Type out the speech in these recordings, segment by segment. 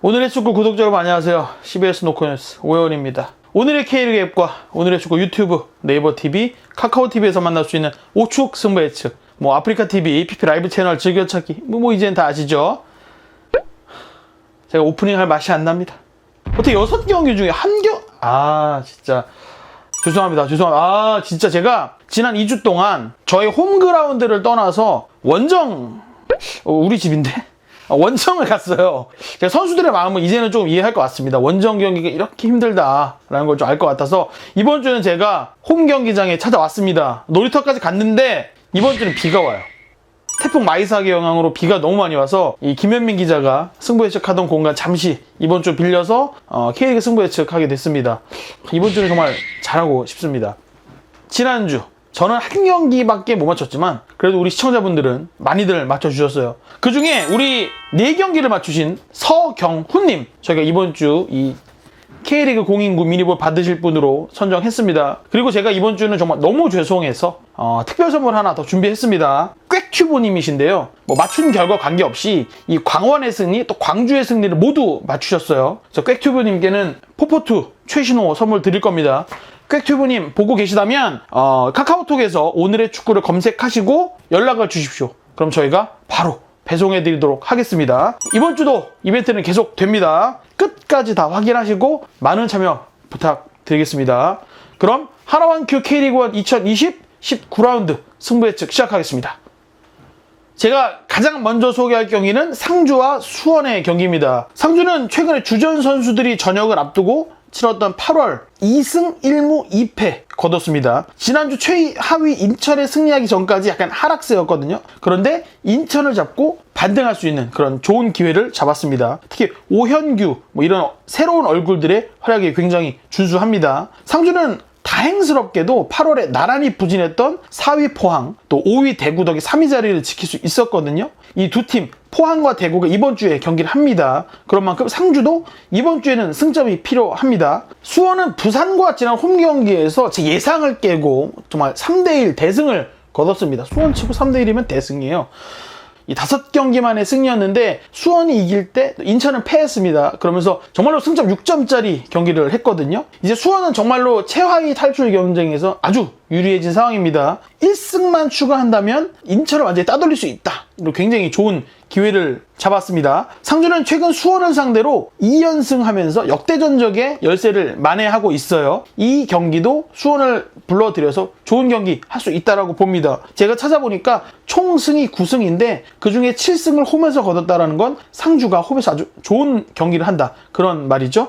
오늘의 축구 구독자 여러분 안녕하세요. CBS 노코뉴스 오해원입니다. 오늘의 K리그 앱과 오늘의 축구 유튜브, 네이버 TV, 카카오 TV에서 만날 수 있는 오축 승부 예측, 아프리카 TV, PP 라이브 채널 즐겨찾기, 이제는 다 아시죠? 제가 오프닝 할 맛이 안 납니다. 어떻게 6경기 중에 진짜 죄송합니다. 진짜 제가 지난 2주 동안 저의 홈그라운드를 떠나서 우리 집인데? 원정을 갔어요. 제가 선수들의 마음은 이제는 좀 이해할 것 같습니다. 원정 경기가 이렇게 힘들다라는 걸 좀 알 것 같아서 이번 주는 제가 홈 경기장에 찾아왔습니다. 놀이터까지 갔는데 이번 주는 비가 와요. 태풍 마이삭의 영향으로 비가 너무 많이 와서 이 김현민 기자가 승부 예측하던 공간 잠시 이번 주 빌려서 K리그 승부 예측하게 됐습니다. 이번 주는 정말 잘하고 싶습니다. 지난주 저는 한 경기밖에 못 맞췄지만 그래도 우리 시청자분들은 많이들 맞춰주셨어요. 그 중에 우리 4경기를 맞추신 서경훈님, 저희가 이번 주 이 K리그 공인구 미니볼 받으실 분으로 선정했습니다. 그리고 제가 이번 주는 정말 너무 죄송해서 특별 선물 하나 더 준비했습니다. 꽥튜브님이신데요. 맞춘 결과 관계없이 이 광원의 승리 또 광주의 승리를 모두 맞추셨어요. 그래서 꽥튜브님께는 포포투 최신호 선물 드릴 겁니다. 꽥튜브님 보고 계시다면 카카오톡에서 오늘의 축구를 검색하시고 연락을 주십시오. 그럼 저희가 바로 배송해 드리도록 하겠습니다. 이번 주도 이벤트는 계속 됩니다. 끝까지 다 확인하시고 많은 참여 부탁드리겠습니다. 그럼 하나원큐 K리그1 2020 19라운드 승부 예측 시작하겠습니다. 제가 가장 먼저 소개할 경기는 상주와 수원의 경기입니다. 상주는 최근에 주전 선수들이 전역을 앞두고 치렀던 8월 2승 1무 2패 거뒀습니다. 지난주 최하위 인천에 승리하기 전까지 약간 하락세였거든요. 그런데 인천을 잡고 반등할 수 있는 그런 좋은 기회를 잡았습니다. 특히 오현규 이런 새로운 얼굴들의 활약이 굉장히 준수합니다. 상주는 다행스럽게도 8월에 나란히 부진했던 4위 포항, 또 5위 대구 덕에 3위 자리를 지킬 수 있었거든요. 이 두 팀, 포항과 대구가 이번 주에 경기를 합니다. 그런 만큼 상주도 이번 주에는 승점이 필요합니다. 수원은 부산과 지난 홈 경기에서 제 예상을 깨고 정말 3대1 대승을 거뒀습니다. 수원 치고 3대1이면 대승이에요. 이 5경기만의 승리였는데 수원이 이길 때 인천은 패했습니다. 그러면서 정말로 승점 6점짜리 경기를 했거든요. 이제 수원은 정말로 최하위 탈출 경쟁에서 아주 유리해진 상황입니다. 1승만 추가한다면 인천을 완전히 따돌릴 수 있다. 굉장히 좋은 기회를 잡았습니다. 상주는 최근 수원을 상대로 2연승 하면서 역대전적의 열세를 만회하고 있어요. 이 경기도 수원을 불러들여서 좋은 경기 할 수 있다고 봅니다. 제가 찾아보니까 총 승이 9승인데 그중에 7승을 홈에서 거뒀다는 건 상주가 홈에서 아주 좋은 경기를 한다. 그런 말이죠.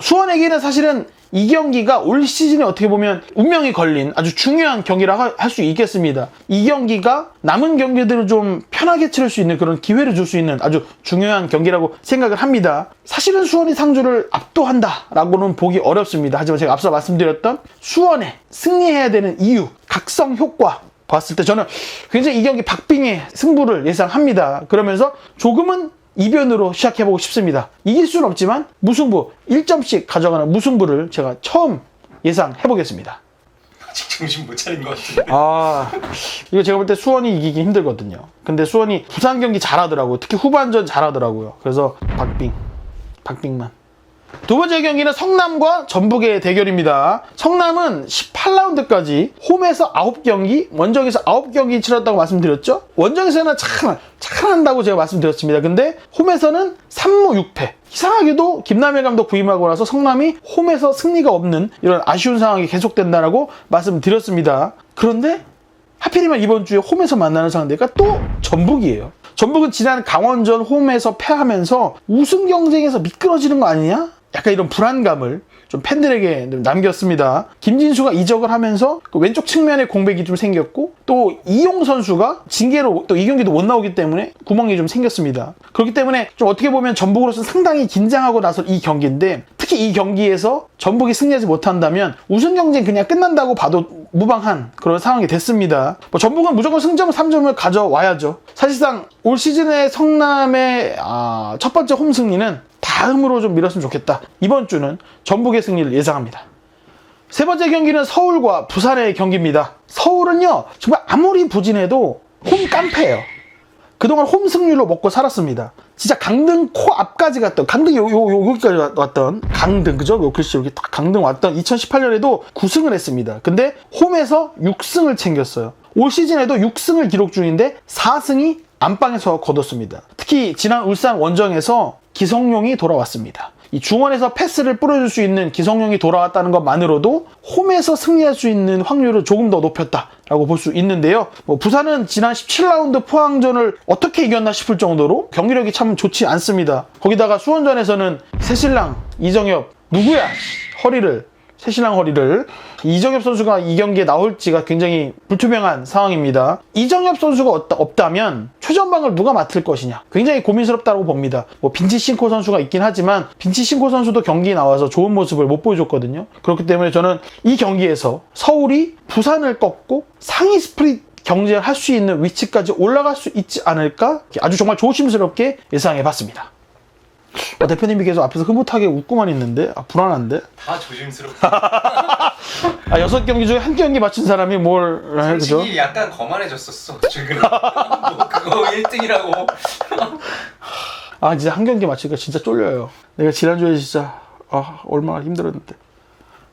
수원에게는 사실은 이 경기가 올 시즌에 어떻게 보면 운명이 걸린 아주 중요한 경기라 할 수 있겠습니다. 이 경기가 남은 경기들을 좀 편하게 치를 수 있는 그런 기회를 줄 수 있는 아주 중요한 경기라고 생각을 합니다. 사실은 수원이 상주를 압도한다라고는 보기 어렵습니다. 하지만 제가 앞서 말씀드렸던 수원에 승리해야 되는 이유, 각성 효과 봤을 때 저는 굉장히 이 경기 박빙의 승부를 예상합니다. 그러면서 조금은 이변으로 시작해보고 싶습니다. 이길 수는 없지만 무승부 1점씩 가져가는 무승부를 제가 처음 예상해보겠습니다. 아직 정신 못 차린 것 같은데. 이거 제가 볼 때 수원이 이기기 힘들거든요. 근데 수원이 부산 경기 잘하더라고요. 특히 후반전 잘하더라고요. 그래서 박빙만. 두 번째 경기는 성남과 전북의 대결입니다. 성남은 18라운드까지 홈에서 9경기, 원정에서 9경기 치렀다고 말씀드렸죠? 원정에서는 잘한다고 제가 말씀드렸습니다. 근데 홈에서는 3무 6패. 이상하게도 김남일 감독 부임하고 나서 성남이 홈에서 승리가 없는 이런 아쉬운 상황이 계속된다라고 말씀드렸습니다. 그런데 하필이면 이번 주에 홈에서 만나는 상대가 또 전북이에요. 전북은 지난 강원전 홈에서 패하면서 우승 경쟁에서 미끄러지는 거 아니냐? 약간 이런 불안감을 좀 팬들에게 남겼습니다. 김진수가 이적을 하면서 그 왼쪽 측면에 공백이 좀 생겼고 또 이용 선수가 징계로 또 이 경기도 못 나오기 때문에 구멍이 좀 생겼습니다. 그렇기 때문에 좀 어떻게 보면 전북으로서는 상당히 긴장하고 나서 이 경기인데 특히 이 경기에서 전북이 승리하지 못한다면 우승 경쟁 그냥 끝난다고 봐도 무방한 그런 상황이 됐습니다. 전북은 무조건 승점 3점을 가져와야죠. 사실상 올 시즌의 성남의 첫 번째 홈 승리는 다음으로 좀 밀었으면 좋겠다. 이번 주는 전북의 승리를 예상합니다. 세 번째 경기는 서울과 부산의 경기입니다. 서울은요 정말 아무리 부진해도 홈 깡패예요. 그동안 홈 승률로 먹고 살았습니다. 진짜 강등 코앞까지 갔던, 강등 여기까지 왔던, 강등, 그죠? 요 글씨 여기 딱 강등 왔던 2018년에도 9승을 했습니다. 근데 홈에서 6승을 챙겼어요. 올 시즌에도 6승을 기록 중인데 4승이 안방에서 거뒀습니다. 특히 지난 울산 원정에서 기성용이 돌아왔습니다. 이 중원에서 패스를 뿌려줄 수 있는 기성용이 돌아왔다는 것만으로도 홈에서 승리할 수 있는 확률을 조금 더 높였다라고 볼 수 있는데요. 부산은 지난 17라운드 포항전을 어떻게 이겼나 싶을 정도로 경기력이 참 좋지 않습니다. 거기다가 수원전에서는 새신랑 이정엽 누구야? 새신랑 허리를 이정엽 선수가 이 경기에 나올지가 굉장히 불투명한 상황입니다. 이정엽 선수가 없다면 최전방을 누가 맡을 것이냐 굉장히 고민스럽다고 봅니다. 빈치싱코 선수가 있긴 하지만 빈치싱코 선수도 경기에 나와서 좋은 모습을 못 보여줬거든요. 그렇기 때문에 저는 이 경기에서 서울이 부산을 꺾고 상위 스프릿 경쟁을 할 수 있는 위치까지 올라갈 수 있지 않을까 아주 정말 조심스럽게 예상해봤습니다. 대표님이 계속 앞에서 흐뭇하게 웃고만 있는데 불안한데? 다 조심스럽다. 6경기 중에 한 경기 맞춘 사람이 뭘 해, 그죠? 솔직히 약간 거만해졌었어 최근에. 뭐 그거 1등이라고. 진짜 한 경기 맞추니까 진짜 쫄려요. 내가 지난주에 진짜 얼마나 힘들었는데.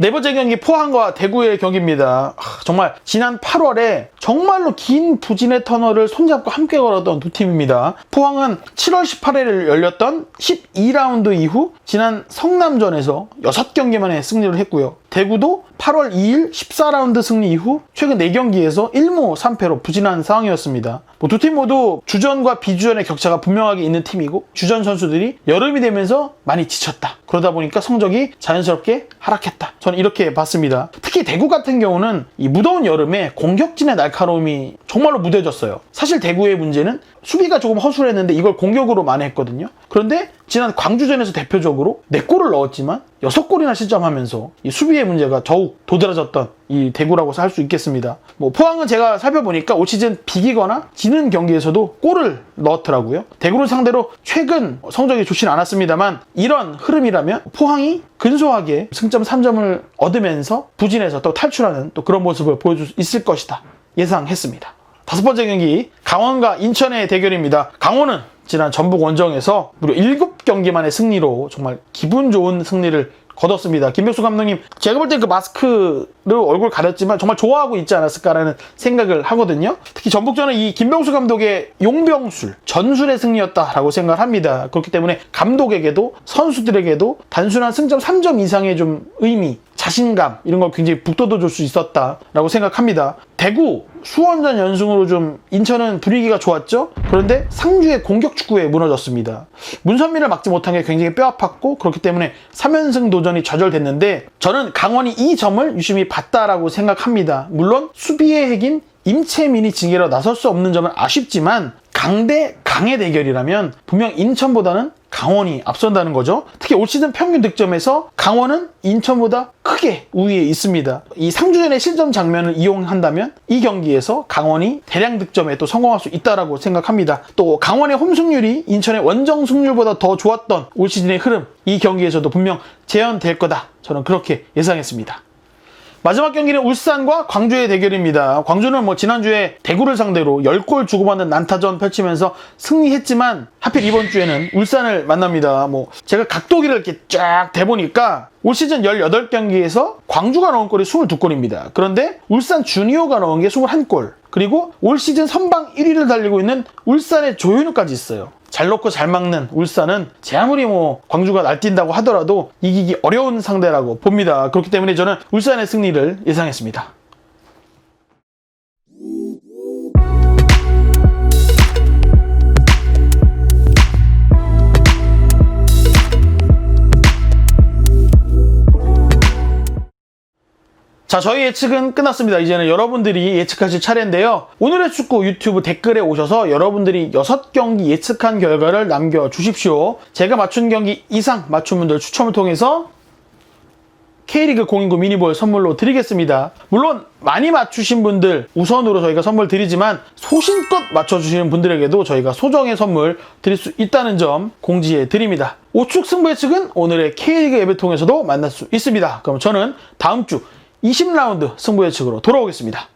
네 번째 경기 포항과 대구의 경기입니다. 정말 지난 8월에 정말로 긴 부진의 터널을 손잡고 함께 걸었던 두 팀입니다. 포항은 7월 18일에 열렸던 12라운드 이후 지난 성남전에서 6경기 만에 승리를 했고요. 대구도 8월 2일 14라운드 승리 이후 최근 4경기에서 1무 3패로 부진한 상황이었습니다. 두 팀 모두 주전과 비주전의 격차가 분명하게 있는 팀이고 주전 선수들이 여름이 되면서 많이 지쳤다. 그러다 보니까 성적이 자연스럽게 하락했다. 저는 이렇게 봤습니다. 특히 대구 같은 경우는 이 무더운 여름에 공격진의 날카로움이 정말로 무뎌졌어요. 사실 대구의 문제는 수비가 조금 허술했는데 이걸 공격으로 만회했거든요. 그런데 지난 광주전에서 대표적으로 4골을 넣었지만 6골이나 실점하면서 이 수비의 문제가 더욱 도드라졌던 이 대구라고 할 수 있겠습니다. 포항은 제가 살펴보니까 올 시즌 비기거나 지는 경기에서도 골을 넣었더라고요. 대구를 상대로 최근 성적이 좋지는 않았습니다만 이런 흐름이라면 포항이 근소하게 승점 3점을 얻으면서 부진에서 또 탈출하는 또 그런 모습을 보여줄 수 있을 것이다 예상했습니다. 5번째 경기 강원과 인천의 대결입니다. 강원은 지난 전북 원정에서 무려 7경기 만의 승리로 정말 기분 좋은 승리를 거뒀습니다. 김백수 감독님, 제가 볼 때 그 마스크를 얼굴 가렸지만 정말 좋아하고 있지 않았을까라는 생각을 하거든요. 특히 전북전은 이 김병수 감독의 용병술, 전술의 승리였다라고 생각을 합니다. 그렇기 때문에 감독에게도 선수들에게도 단순한 승점 3점 이상의 좀 의미, 자신감 이런 걸 굉장히 북돋워 줄 수 있었다라고 생각합니다. 대구, 수원전 연승으로 좀 인천은 분위기가 좋았죠? 그런데 상주의 공격 축구에 무너졌습니다. 문선민을 막지 못한 게 굉장히 뼈아팠고 그렇기 때문에 3연승 도전이 좌절됐는데 저는 강원이 이 점을 유심히 봤다라고 생각합니다. 물론 수비의 핵인 임채민이 징계로 나설 수 없는 점은 아쉽지만 강대 강의 대결이라면 분명 인천보다는 강원이 앞선다는 거죠. 특히 올 시즌 평균 득점에서 강원은 인천보다 크게 우위에 있습니다. 이 상주전의 실점 장면을 이용한다면 이 경기에서 강원이 대량 득점에 또 성공할 수 있다라고 생각합니다. 또 강원의 홈 승률이 인천의 원정 승률보다 더 좋았던 올 시즌의 흐름, 이 경기에서도 분명 재현될 거다. 저는 그렇게 예상했습니다. 마지막 경기는 울산과 광주의 대결입니다. 광주는 지난주에 대구를 상대로 10골 주고받는 난타전 펼치면서 승리했지만 하필 이번 주에는 울산을 만납니다. 제가 각도기를 이렇게 쫙 대보니까 올 시즌 18경기에서 광주가 넣은 골이 22골입니다. 그런데 울산 주니어가 넣은 게 21골. 그리고 올 시즌 선방 1위를 달리고 있는 울산의 조현우까지 있어요. 잘 넣고 잘 막는 울산은 제 아무리 광주가 날뛴다고 하더라도 이기기 어려운 상대라고 봅니다. 그렇기 때문에 저는 울산의 승리를 예상했습니다. 자, 저희 예측은 끝났습니다. 이제는 여러분들이 예측하실 차례인데요. 오늘의 축구 유튜브 댓글에 오셔서 여러분들이 6경기 예측한 결과를 남겨주십시오. 제가 맞춘 경기 이상 맞춘 분들 추첨을 통해서 K리그 029 미니볼 선물로 드리겠습니다. 물론 많이 맞추신 분들 우선으로 저희가 선물 드리지만 소신껏 맞춰주시는 분들에게도 저희가 소정의 선물 드릴 수 있다는 점 공지해 드립니다. 우측 승부 예측은 오늘의 K리그 앱을 통해서도 만날 수 있습니다. 그럼 저는 다음 주 20라운드 승부 예측으로 돌아오겠습니다.